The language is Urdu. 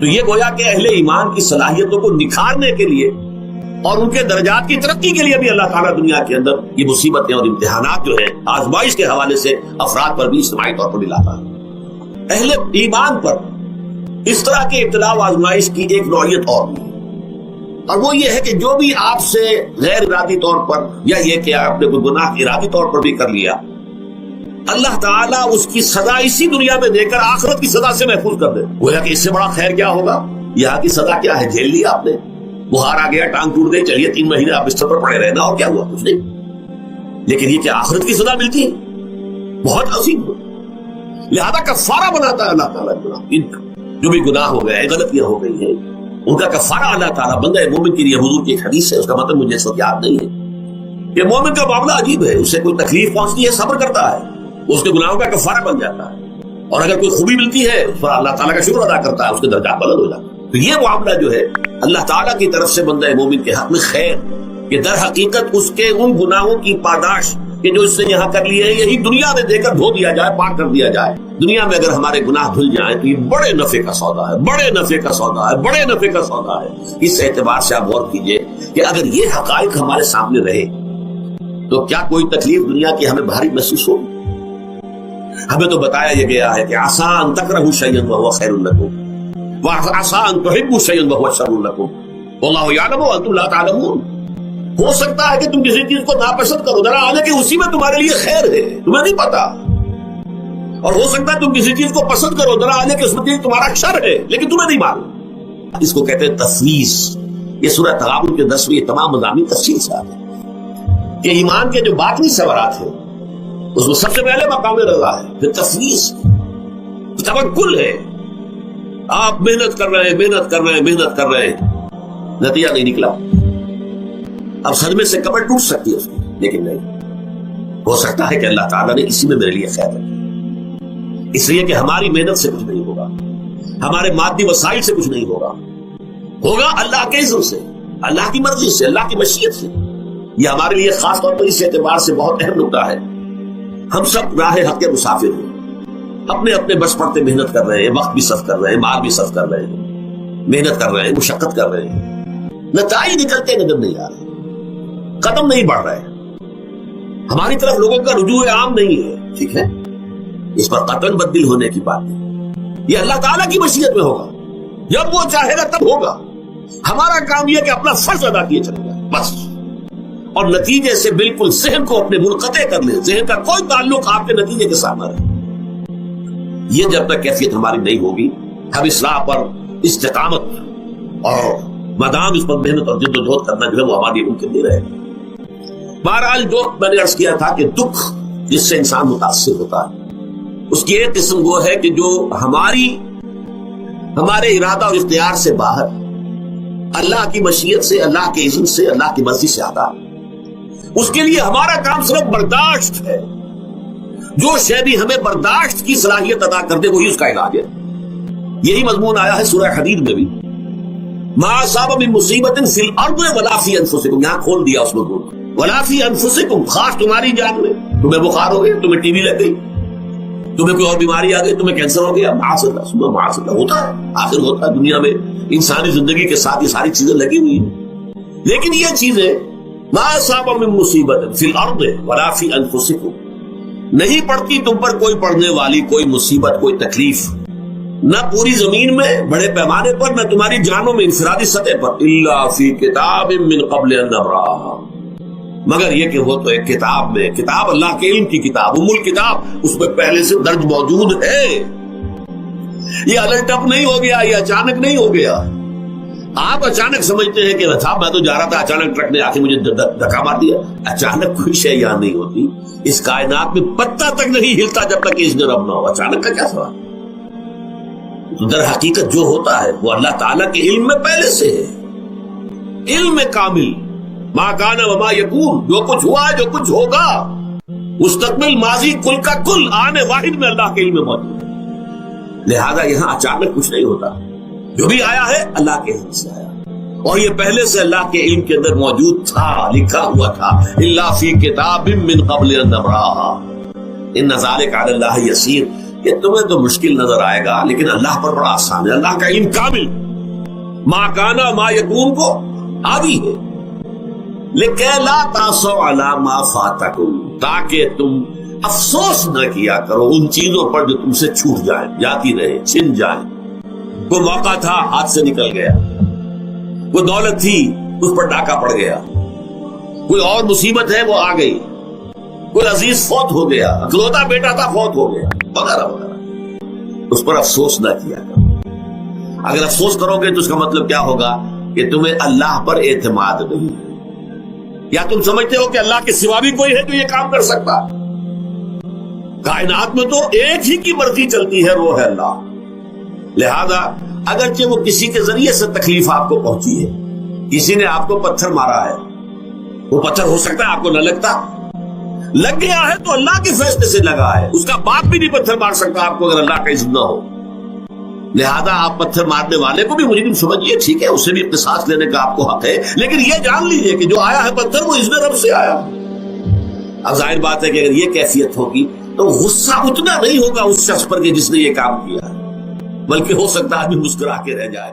تو یہ گویا کہ اہل ایمان کی صلاحیتوں کو نکھارنے کے لیے اور ان کے درجات کی ترقی کے لیے بھی اللہ تعالیٰ دنیا کے اندر یہ مصیبتیں اور امتحانات جو ہیں آزمائش کے حوالے سے افراد پر بھی اجتماعی طور پر بھی لاتا ہے۔ اہل ایمان پر اس طرح کے ابتلاء و آزمائش کی ایک نوعیت اور بھی، اور وہ یہ ہے کہ جو بھی آپ سے غیر ارادی طور پر یا یہ کہ آپ نے کوئی گناہ ارادی طور پر بھی کر لیا، اللہ تعالیٰ اس کی سزا اسی دنیا میں دے کر آخرت کی سزا سے محفوظ کر دے۔ گویا کہ اس سے بڑا خیر کیا ہوگا؟ یہاں کی سزا کیا ہے؟ جھیل لیا آپ نے، بخار آ گیا، ٹانگ ٹوٹ گئی، چلیے 3 مہینے آپ بستر پر پڑے رہنا، اور کیا ہوا؟ کچھ نہیں۔ لیکن یہ کہ آخرت کی سزا ملتی ہے، بہت عظیم ہو، لہذا کفارہ بناتا ہے اللہ تعالیٰ جو بھی گناہ ہو گئے، غلطیاں ہو گئی ہیں، ان کا کفارہ اللہ تعالیٰ بندہ مومن کے لیے، حضور کی ایک حدیث ہے، اس کا مطلب مجھے اس وقت یاد نہیں ہے، کہ مومن کا معاملہ عجیب ہے، اسے کوئی تکلیف پہنچتی ہے صبر کرتا ہے، اس کے گناہوں کا کفارہ بن جاتا ہے، اور اگر کوئی خوبی ملتی ہے اس پر اللہ تعالیٰ کا شکر ادا کرتا ہے، اس کے درجات بلند ہو جاتا ہے۔ تو یہ معاملہ جو ہے اللہ تعالیٰ کی طرف سے بندہ مومن کے حق میں خیر کہ در حقیقت اس کے ان گناہوں کی پاداش کہ جو اس نے یہاں کر لیے ہیں، یہی دنیا میں دے کر دھو دیا جائے، پاک کر دیا جائے۔ دنیا میں اگر ہمارے گناہ دھل جائیں تو یہ بڑے نفع کا سودا ہے، بڑے نفع کا سودا ہے، بڑے نفع کا سودا ہے۔ اس اعتبار سے آپ غور کیجئے کہ اگر یہ حقائق ہمارے سامنے رہے تو کیا کوئی تکلیف دنیا کی ہمیں بھاری محسوس ہو؟ ہمیں تو بتایا یہ گیا ہے کہ عسیٰ ان تکرہوا شیئا وہو خیر لکم وعسیٰ ان تحبوا شیئا وہو شر لکم واللہ یعلم وانتم لا تعلمون۔ ہو سکتا ہے کہ تم کسی چیز کو ناپسند کرو، ذرا حالانکہ اسی میں تمہارے لیے خیر ہے، تمہیں نہیں پتا، اور ہو سکتا ہے تم کسی چیز کو پسند کرو، ذرا حالانکہ اس میں تمہارا شر ہے لیکن تمہیں نہیں معلوم۔ اس کو کہتے ہیں تفویض۔ یہ سورہ تغابن کے 10ویں تمام مضامین تفصیل سے آتے ہیں کہ ایمان کے جو باطنی ثمرات ہیں اس میں سب سے پہلے مقام رضا ہے، پھر تفویض، توکل ہے۔ آپ محنت کر رہے ہیں، محنت کر رہے ہیں، محنت کر رہے ہیں، نتیجہ نہیں نکلا، اب صدمے سے کمر ٹوٹ سکتی ہے اس کی، لیکن نہیں، ہو سکتا ہے کہ اللہ تعالیٰ نے اسی میں میرے لیے خیر رکھی، اس لیے کہ ہماری محنت سے کچھ نہیں ہوگا، ہمارے مادی وسائل سے کچھ نہیں ہوگا، ہوگا اللہ کے اذن سے، اللہ کی مرضی سے، اللہ کی مشیت سے۔ یہ ہمارے لیے خاص طور پر اس اعتبار سے بہت اہم نکتہ ہے، ہم سب راہ حق کے مسافر ہیں، اپنے اپنے بس پڑتے محنت کر رہے ہیں، وقت بھی صرف کر رہے ہیں، مال بھی صرف کر رہے ہیں، محنت کر رہے ہیں، مشقت کر رہے ہیں، نتائج نکلتے نظر نہیں آ رہے، قدم نہیں بڑھ رہے، ہماری طرف لوگوں کا رجوع عام نہیں ہے، ٹھیک ہے، اس پر قطعاً بدل ہونے کی بات ہے، یہ اللہ تعالیٰ کی مشیت میں ہوگا، جب وہ چاہے گا تب ہوگا، ہمارا کام یہ کہ اپنا فرض ادا کیے چلے گا بس، اور نتیجے سے بالکل ذہن کو اپنے منقطع کر لیں، ذہن کا کوئی تعلق آپ کے نتیجے کے ساتھ نہ رہے۔ یہ جب تک کیفیت ہماری نہیں ہوگی، ہم اصلاح پر استقامت اور مدام اس پر محنت اور جد و جہد کرنا جو ہے وہ ہمارے ممکن نہیں رہے گا۔ بہرحال جو میں نے عرض کیا تھا کہ دکھ جس سے انسان متاثر ہوتا ہے اس کی ایک قسم وہ ہے کہ جو ہمارے ارادہ اور اختیار سے باہر، اللہ کی مشیت سے، اللہ کے اذن سے، اللہ کی مرضی سے آتا، اس کے لیے ہمارا کام صرف برداشت ہے۔ جو شے بھی ہمیں برداشت کی صلاحیت ادا کر دے وہی اس کا علاج ہے۔ یہی مضمون آیا ہے سورہ حدید میں بھی، ما اصاب من مصیبت فی الارض ولا فی انفسکم، یہاں کھول دیا اس مضمون، ولا فی انفسکم، خاص تمہاری جان میں، تمہیں بخار ہو گیا، تمہیں ٹی بی لگ گئی، تمہیں کوئی اور بیماری آ گئی، تمہیں کینسر ہو گیا، معاذ اللہ ہوتا ہے، آخر ہوتا ہے، دنیا میں انسانی زندگی کے ساتھ یہ ساری چیزیں لگی ہوئی ہیں، لیکن یہ چیزیں ما اصاب من مصیبت فی الارض ولا فی انفسکم، نہیں پڑتی تم پر کوئی پڑنے والی کوئی مصیبت، کوئی تکلیف، نہ پوری زمین میں بڑے پیمانے پر، نہ تمہاری جانوں میں انفرادی سطح پر، الا فی کتاب من قبل ان نبرأھا، مگر یہ کہ وہ تو ایک کتاب میں، کتاب اللہ کے علم کی کتاب، ام الکتاب، اس میں پہلے سے درج موجود ہے، یہ الٹ اپ نہیں ہو گیا، یہ اچانک نہیں ہو گیا۔ آپ اچانک سمجھتے ہیں کہ صاحب میں تو جا رہا تھا، اچانک ٹرک نے آ کے مجھے دھکا مار دیا، اچانک کوئی شے یہاں نہیں ہوتی، اس کائنات میں پتہ تک نہیں ہلتا جب تک اس نے رب نہ ہو، اچانک کا کیا سوال؟ در حقیقت جو ہوتا ہے وہ اللہ تعالیٰ کے علم میں پہلے سے ہے، علم کامل، ما کان وما یکون، جو کچھ ہوا ہے، جو کچھ ہوگا، مستقبل، ماضی، کل کا کل، آنے واحد میں اللہ کے علم میں موجود ہے، لہذا یہاں اچانک کچھ نہیں ہوتا، جو بھی آیا ہے اللہ کے علم سے آیا، اور یہ پہلے سے اللہ کے علم کے اندر موجود تھا، لکھا ہوا تھا، الا فی کتاب من قبل ان نبرأھا ان ذلک علی اللہ یسیر، یہ تمہیں تو مشکل نظر آئے گا لیکن اللہ پر بڑا آسان ہے. اللہ کا علم کامل، ما کانا ما یکون کو حاوی ہے. لِكَيْ لَا تَأْسَوْا عَلَىٰ مَا فَاتَكُمْ، تاکہ تم افسوس نہ کیا کرو ان چیزوں پر جو تم سے چھوٹ جائیں، جاتی رہے، چھن جائیں. کوئی موقع تھا ہاتھ سے نکل گیا، کوئی دولت تھی اس پر ڈاکہ پڑ گیا، کوئی اور مصیبت ہے وہ آ گئی، کوئی عزیز فوت ہو گیا، اکلوتا بیٹا تھا فوت ہو گیا، وغیرہ وغیرہ. اس پر افسوس نہ کیا کرو. اگر افسوس کرو گے تو اس کا مطلب کیا ہوگا کہ تمہیں اللہ پر اعتماد نہیں ہے، یا تم سمجھتے ہو کہ اللہ کے سوا بھی کوئی ہے جو یہ کام کر سکتا. کائنات میں تو ایک ہی کی مرضی چلتی ہے، وہ ہے اللہ. لہذا اگرچہ وہ کسی کے ذریعے سے تکلیف آپ کو پہنچی ہے، کسی نے آپ کو پتھر مارا ہے، وہ پتھر ہو سکتا ہے آپ کو نہ لگتا، لگ گیا ہے تو اللہ کے فیصلے سے لگا ہے. اس کا باپ بھی نہیں پتھر مار سکتا آپ کو اگر اللہ کا اذن نہ ہو. لہذا آپ پتھر مارنے والے کو بھی مجرم سمجھیے، ٹھیک ہے، اسے بھی قصاص لینے کا آپ کو حق ہے، لیکن یہ جان لیجیے کہ جو آیا ہے پتھر وہ اذن رب سے آیا. اب ظاہر بات ہے کہ اگر یہ کیفیت ہوگی تو غصہ اتنا نہیں ہوگا اس شخص پر کہ جس نے یہ کام کیا ہے، بلکہ ہو سکتا ہے آدمی مسکرا کے رہ جائے.